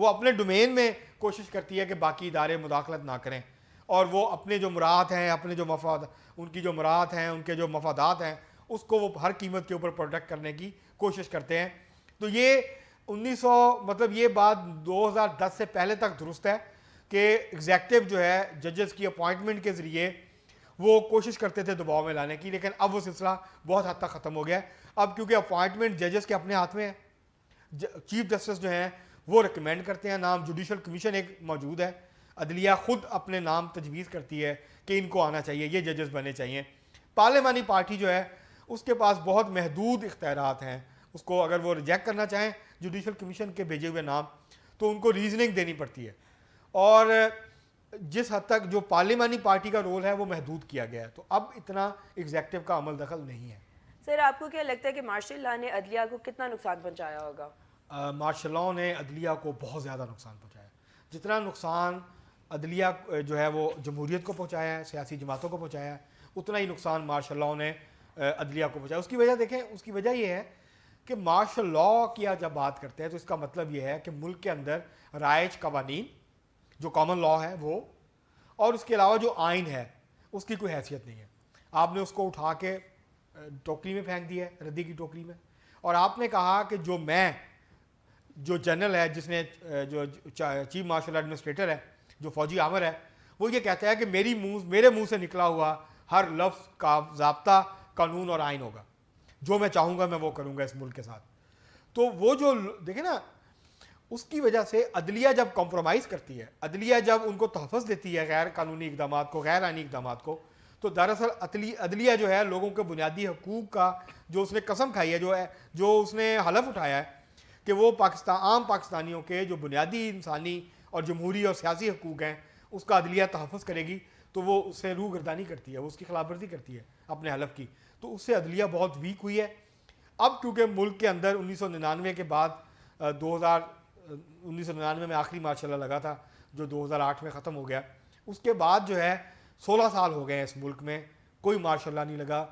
وہ اپنے ڈومین میں کوشش کرتی ہے کہ باقی ادارے مداخلت نہ کریں, اور وہ اپنے جو مراد ہیں, اپنے جو مفاد, ان کی جو مراد ہیں, ان کے جو مفادات ہیں, اس کو وہ ہر قیمت کے اوپر پروٹیکٹ کرنے کی کوشش کرتے ہیں. تو یہ 1900 مطلب یہ بات 2010 سے پہلے تک درست ہے کہ ایگزیکٹو جو ہے ججز کی اپوائنٹمنٹ کے ذریعے وہ کوشش کرتے تھے دباؤ میں لانے کی, لیکن اب وہ سلسلہ بہت حد تک ختم ہو گیا ہے. اب کیونکہ اپوائنٹمنٹ ججز کے اپنے ہاتھ میں ہے, چیف جسٹس جو ہیں وہ ریکمینڈ کرتے ہیں نام, جوڈیشل کمیشن ایک موجود ہے, عدلیہ خود اپنے نام تجویز کرتی ہے کہ ان کو آنا چاہیے, یہ ججز بننے چاہیے. پارلیمانی پارٹی جو ہے اس کے پاس بہت محدود اختیارات ہیں, اس کو اگر وہ ریجیکٹ کرنا چاہیں جوڈیشل کمیشن کے بھیجے ہوئے نام, تو ان کو ریزننگ دینی پڑتی ہے, اور جس حد تک جو پارلیمانی پارٹی کا رول ہے وہ محدود کیا گیا ہے. تو اب اتنا ایگزیکٹو کا عمل دخل نہیں ہے. سر آپ کو کیا لگتا ہے کہ مارشل لاء نے عدلیہ کو کتنا نقصان پہنچایا ہوگا؟ مارشل لاء نے عدلیہ کو بہت زیادہ نقصان پہنچایا. جتنا نقصان عدلیہ جو ہے وہ جمہوریت کو پہنچایا ہے, سیاسی جماعتوں کو پہنچایا ہے, اتنا ہی نقصان مارشل لاء نے عدلیہ کو پہنچایا. اس کی وجہ دیکھیں, اس کی وجہ یہ ہے کہ مارشل لاء کی جب بات کرتے ہیں تو اس کا مطلب یہ ہے کہ ملک کے اندر رائج قوانین جو کامن لاء ہے وہ, اور اس کے علاوہ جو آئین ہے اس کی کوئی حیثیت نہیں ہے. آپ نے اس کو اٹھا کے ٹوکری میں پھینک دیا ہے, ردی کی ٹوکری میں, اور آپ نے کہا کہ جو جنرل ہے, جس نے جو چیف مارشل ایڈمنسٹریٹر ہے, جو فوجی آمر ہے, وہ یہ کہتا ہے کہ میرے منہ سے نکلا ہوا ہر لفظ کا ضابطہ, قانون اور آئین ہوگا, جو میں چاہوں گا میں وہ کروں گا اس ملک کے ساتھ. تو وہ جو دیکھیں نا, اس کی وجہ سے عدلیہ جب کمپرومائز کرتی ہے, عدلیہ جب ان کو تحفظ دیتی ہے غیر قانونی اقدامات کو, غیر آئینی اقدامات کو, تو دراصل عدلیہ جو ہے لوگوں کے بنیادی حقوق کا جو اس نے قسم کھائی ہے, جو اس نے حلف اٹھایا ہے کہ وہ عام پاکستانیوں کے جو بنیادی انسانی اور جمہوری اور سیاسی حقوق ہیں اس کا عدلیہ تحفظ کرے گی, تو وہ اس سے روح گردانی کرتی ہے, وہ اس کی خلاف ورزی کرتی ہے اپنے حلف کی. تو اس سے عدلیہ بہت ویک ہوئی ہے. اب کیونکہ ملک کے اندر 1999 کے بعد 1999 میں آخری مارشل لاء لگا تھا جو 2008 میں ختم ہو گیا, اس کے بعد جو ہے 16 سال ہو گئے ہیں اس ملک میں کوئی مارشل لاء نہیں لگا,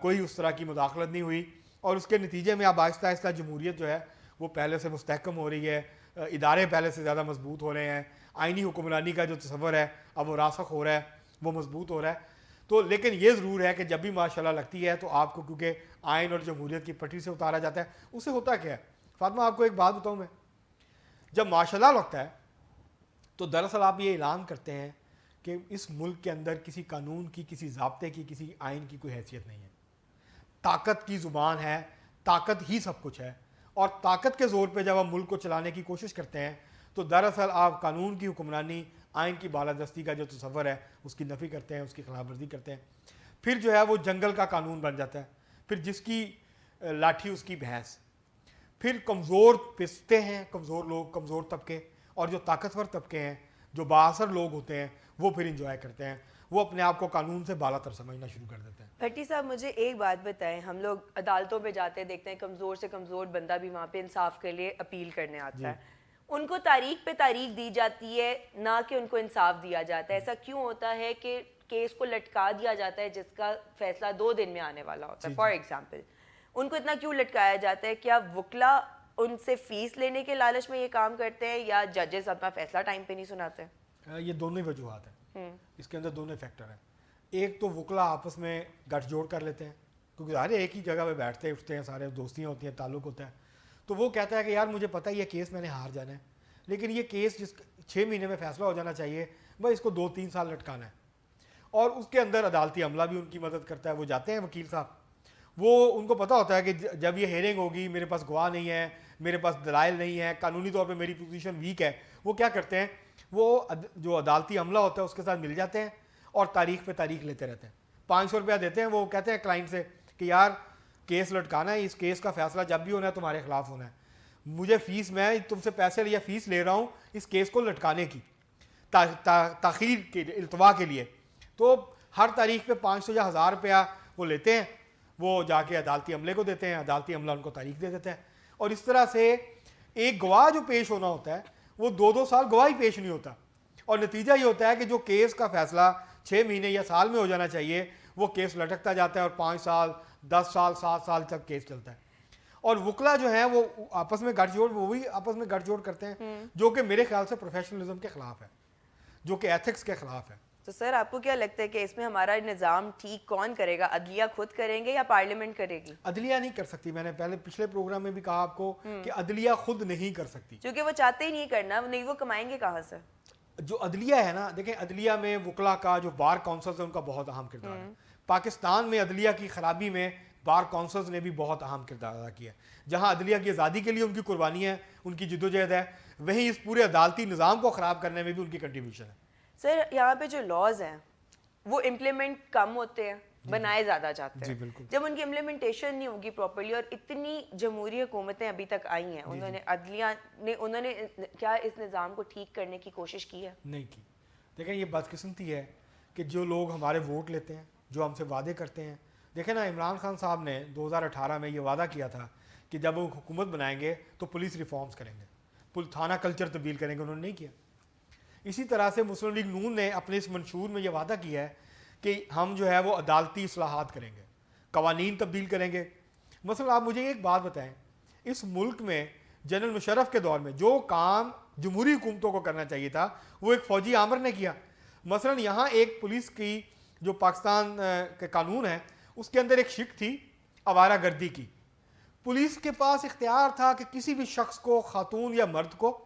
کوئی اس طرح کی مداخلت نہیں ہوئی, اور اس کے نتیجے میں اب آہستہ آہستہ جمہوریت جو ہے وہ پہلے سے مستحکم ہو رہی ہے, ادارے پہلے سے زیادہ مضبوط ہو رہے ہیں, آئینی حکمرانی کا جو تصور ہے اب وہ راسخ ہو رہا ہے, وہ مضبوط ہو رہا ہے. تو لیکن یہ ضرور ہے کہ جب بھی مارشل لاء لگتی ہے تو آپ کو کیونکہ آئین اور جمہوریت کی پٹری سے اتارا جاتا ہے. اس سے ہوتا کیا ہے فاطمہ, آپ کو ایک بات بتاؤں میں, جب مارشل لاء لگتا ہے تو دراصل آپ یہ اعلان کرتے ہیں کہ اس ملک کے اندر کسی قانون کی, کسی ضابطے کی, کسی آئین کی کوئی حیثیت نہیں ہے. طاقت کی زبان ہے, طاقت ہی سب کچھ ہے, اور طاقت کے زور پہ جب آپ ملک کو چلانے کی کوشش کرتے ہیں تو دراصل آپ قانون کی حکمرانی, آئین کی بالادستی کا جو تصور ہے اس کی نفی کرتے ہیں, اس کی خلاف ورزی کرتے ہیں. پھر جو ہے وہ جنگل کا قانون بن جاتا ہے, پھر جس کی لاٹھی اس کی بھینس. پھر کمزور پستے ہیں, کمزور لوگ, کمزور طبقے, اور جو طاقتور طبقے ہیں, جو بااثر لوگ ہوتے ہیں, وہ پھر انجوائے کرتے ہیں, وہ اپنے آپ کو قانون سے بالا تر سمجھنا شروع کر دیتے ہیں. بھٹی صاحب مجھے ایک بات بتائیں, ہم لوگ عدالتوں پہ جاتے ہیں, دیکھتے ہیں کمزور سے کمزور بندہ بھی وہاں پہ انصاف کے لیے اپیل کرنے آتا ہے, ان کو تاریخ پہ تاریخ دی جاتی ہے, نہ کہ ان کو انصاف دیا جاتا ہے. ایسا کیوں ہوتا ہے کہ کیس کو لٹکا دیا جاتا ہے جس کا فیصلہ 2 دن میں آنے والا ہوتا ہے؟ فار ایگزامپل ان کو اتنا کیوں لٹکایا جاتا ہے؟ کیا وکلا ان سے فیس لینے کے لالچ میں یہ کام کرتے ہیں, یا ججز اپنا فیصلہ ٹائم پہ نہیں سناتے؟ یہ دونوں ہی وجوہات ہیں, اس کے اندر دونوں فیکٹر ہیں. ایک تو وکلا آپس میں گٹھ جوڑ کر لیتے ہیں, کیونکہ سارے ایک ہی جگہ پہ بیٹھتے اٹھتے ہیں, سارے دوستیاں ہوتی ہیں, تعلق ہوتا ہے, تو وہ کہتا ہے کہ یار مجھے پتہ ہے یہ کیس میں نے ہار جانا ہے, لیکن یہ کیس جس 6 مہینے میں فیصلہ ہو جانا چاہیے, بھائی اس کو 2-3 سال لٹکانا ہے. اور اس کے اندر عدالتی عملہ بھی ان کی مدد کرتا ہے. وہ جاتے ہیں وکیل صاحب, وہ ان کو پتہ ہوتا ہے کہ جب یہ ہیئرنگ ہوگی, میرے پاس گواہ نہیں ہے, میرے پاس دلائل نہیں ہے, قانونی طور پہ میری پوزیشن ویک ہے, وہ کیا کرتے ہیں, وہ جو عدالتی عملہ ہوتا ہے اس کے ساتھ مل جاتے ہیں اور تاریخ پہ تاریخ لیتے رہتے ہیں. 500 روپیہ دیتے ہیں, وہ کہتے ہیں کلائنٹ سے کہ یار کیس لٹکانا ہے, اس کیس کا فیصلہ جب بھی ہونا ہے تمہارے خلاف ہونا ہے, مجھے فیس, میں تم سے پیسے یا فیس لے رہا ہوں اس کیس کو لٹکانے کی, تاخیر کے التوا کے لیے. تو ہر تاریخ پہ 500 یا 1000 روپیہ وہ لیتے ہیں, وہ جا کے عدالتی عملے کو دیتے ہیں, عدالتی عملہ ان کو تاریخ دے دیتا ہے. اور اس طرح سے ایک گواہ جو پیش ہونا ہوتا ہے وہ 2-2 سال گواہی پیش نہیں ہوتا, اور نتیجہ یہ ہوتا ہے کہ جو کیس کا فیصلہ 6 مہینے یا سال میں ہو جانا چاہیے وہ کیس لٹکتا جاتا ہے, اور 5 سال 10 سال 7 سال تک کیس چلتا ہے. اور وکلا جو ہیں وہ آپس میں گٹھ جوڑ وہی آپس میں گٹھ جوڑ کرتے ہیں جو کہ میرے خیال سے پروفیشنلزم کے خلاف ہے, جو کہ ایتھکس کے خلاف ہے. تو سر آپ کو کیا لگتا ہے کہ اس میں ہمارا نظام ٹھیک کون کرے گا, عدلیہ خود کریں گے یا پارلیمنٹ کرے گی؟ عدلیہ نہیں کر سکتی, میں نے پچھلے پروگرام میں بھی کہا آپ کو کہ عدلیہ خود نہیں کر سکتی, کیونکہ وہ چاہتے ہی نہیں کرنا, نہیں وہ کمائیں گے کہاں سے؟ جو عدلیہ ہے نا, دیکھیں عدلیہ میں وکلا کا جو بار کونسلز ہیں ان کا بہت اہم کردار ہے. پاکستان میں عدلیہ کی خرابی میں بار کونسلز نے بھی بہت اہم کردار ادا کیا ہے. جہاں عدلیہ کی آزادی کے لیے ان کی قربانی ہے, ان کی جدوجہد ہے, وہیں اس پورے عدالتی نظام کو خراب کرنے میں بھی ان کی کنٹریبیوشن ہے. سر یہاں پہ جو لاز ہیں وہ امپلیمنٹ کم ہوتے ہیں, بنائے زیادہ جاتے جی ہیں. بالکل. جب ان کی امپلیمنٹیشن نہیں ہوگی پراپرلی, اور اتنی جمہوری حکومتیں ابھی تک آئی ہیں, انہوں نے عدلیہ نے انہوں نے کیا اس نظام کو ٹھیک کرنے کی کوشش کی ہے؟ نہیں کی. دیکھیں یہ بدقسمتی ہے کہ جو لوگ ہمارے ووٹ لیتے ہیں, جو ہم سے وعدے کرتے ہیں, دیکھیں نا عمران خان صاحب نے 2018 میں یہ وعدہ کیا تھا کہ جب وہ حکومت بنائیں گے تو پولیس ریفارمز کریں گے, تھانہ کلچر تبدیل کریں گے, انہوں نے نہیں کیا. اسی طرح سے مسلم لیگ نون نے اپنے اس منشور میں یہ وعدہ کیا ہے کہ ہم جو ہے وہ عدالتی اصلاحات کریں گے, قوانین تبدیل کریں گے. مثلا آپ مجھے ایک بات بتائیں, اس ملک میں جنرل مشرف کے دور میں جو کام جمہوری حکومتوں کو کرنا چاہیے تھا وہ ایک فوجی آمر نے کیا. مثلا یہاں ایک پولیس کی جو پاکستان کے قانون ہے اس کے اندر ایک شق تھی آوارہ گردی کی. پولیس کے پاس اختیار تھا کہ کسی بھی شخص کو, خاتون یا مرد کو,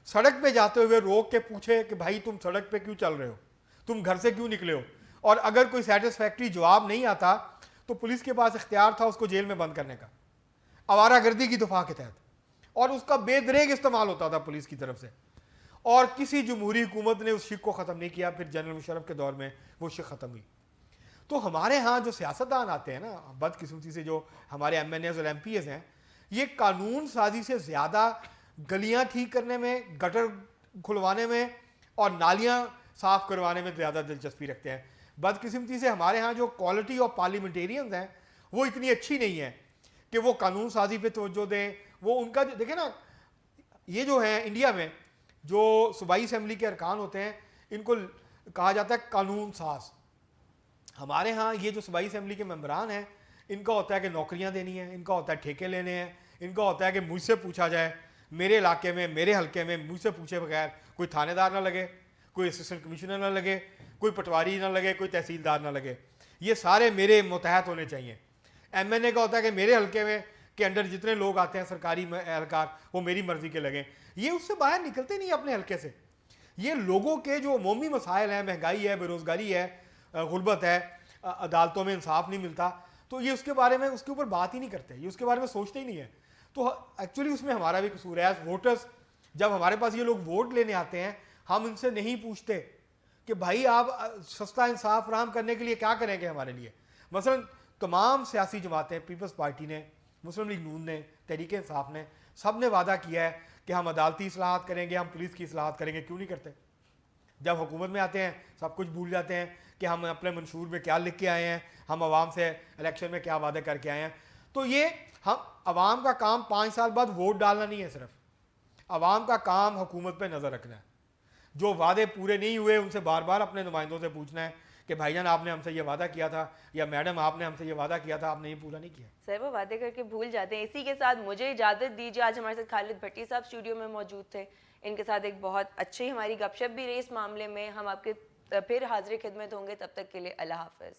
سڑک پہ جاتے ہوئے روک کے پوچھے کہ بھائی تم سڑک پہ کیوں چل رہے ہو, تم گھر سے کیوں نکلے ہو, اور اگر کوئی سیٹسفیکٹری جواب نہیں آتا تو پولیس کے پاس اختیار تھا اس کو جیل میں بند کرنے کا, آوارہ گردی کی دفعہ کے تحت. اور اس کا بے دریغ استعمال ہوتا تھا پولیس کی طرف سے, اور کسی جمہوری حکومت نے اس شق کو ختم نہیں کیا. پھر جنرل مشرف کے دور میں وہ شق ختم ہوئی. تو ہمارے ہاں جو سیاستدان آتے ہیں نا, بدقسمتی سے جو ہمارے ایم این ایز اور ایم پی ایز ہیں, یہ قانون سازی سے زیادہ گلیاں ٹھیک کرنے میں, گٹر کھلوانے میں اور نالیاں صاف کروانے میں زیادہ دلچسپی رکھتے ہیں. بدقسمتی سے ہمارے ہاں جو کوالٹی آف پارلیمنٹیرینز ہیں وہ اتنی اچھی نہیں ہے کہ وہ قانون سازی پہ توجہ دیں. وہ ان کا دیکھیں نا, یہ جو ہے انڈیا میں جو صوبائی اسمبلی کے ارکان ہوتے ہیں ان کو کہا جاتا ہے قانون ساز. ہمارے ہاں یہ جو صوبائی اسمبلی کے ممبران ہیں ان کا ہوتا ہے کہ نوکریاں دینی ہیں, ان کا ہوتا ہے ٹھیکے لینے ہیں, ان کا ہوتا ہے کہ مجھ سے پوچھا جائے, میرے علاقے میں, میرے حلقے میں مجھ سے پوچھے بغیر کوئی تھانے دار نہ لگے, کوئی اسسٹنٹ کمشنر نہ لگے, کوئی پٹواری نہ لگے, کوئی تحصیلدار نہ لگے, یہ سارے میرے متحد ہونے چاہیے. ایم این اے کا ہوتا ہے کہ میرے حلقے میں کے اندر جتنے لوگ آتے ہیں سرکاری اہلکار وہ میری مرضی کے لگیں. یہ اس سے باہر نکلتے نہیں اپنے حلقے سے. یہ لوگوں کے جو عمومی مسائل ہیں, مہنگائی ہے, بے روزگاری ہے, غربت ہے, عدالتوں میں انصاف نہیں ملتا, تو یہ اس کے بارے میں اس کے اوپر بات ہی نہیں کرتے, یہ اس کے بارے میں سوچتے ہی نہیں ہے. تو ایکچولی اس میں ہمارا بھی قصور ہے. ایز ووٹرز جب ہمارے پاس یہ لوگ ووٹ لینے آتے ہیں ہم ان سے نہیں پوچھتے کہ بھائی آپ سستا انصاف فراہم کرنے کے لیے کیا کریں گے ہمارے لیے. مثلا تمام سیاسی جماعتیں, پیپلز پارٹی نے, مسلم لیگ نون نے, تحریک انصاف نے, سب نے وعدہ کیا ہے کہ ہم عدالتی اصلاحات کریں گے, ہم پولیس کی اصلاحات کریں گے. کیوں نہیں کرتے؟ جب حکومت میں آتے ہیں سب کچھ بھول جاتے ہیں کہ ہم اپنے منشور میں کیا لکھ کے آئے ہیں, ہم عوام سے الیکشن میں کیا وعدے کر کے آئے ہیں. تو یہ ہم عوام کا کام 5 سال بعد ووٹ ڈالنا نہیں ہے, صرف عوام کا کام حکومت پہ نظر رکھنا ہے. جو وعدے پورے نہیں ہوئے ان سے بار بار اپنے نمائندوں سے پوچھنا ہے کہ بھائی جان آپ نے ہم سے یہ وعدہ کیا تھا, یا میڈم آپ نے ہم سے یہ وعدہ کیا تھا, آپ نے یہ پورا نہیں کیا. سر وہ وعدے کر کے بھول جاتے ہیں. اسی کے ساتھ مجھے اجازت دیجیے, آج ہمارے ساتھ خالد بھٹی صاحب اسٹوڈیو میں موجود تھے, ان کے ساتھ ایک بہت اچھی ہماری گپ شپ بھی رہی اس معاملے میں. ہم آپ کے پھر حاضر خدمت ہوں گے, تب تک کے لیے اللہ حافظ.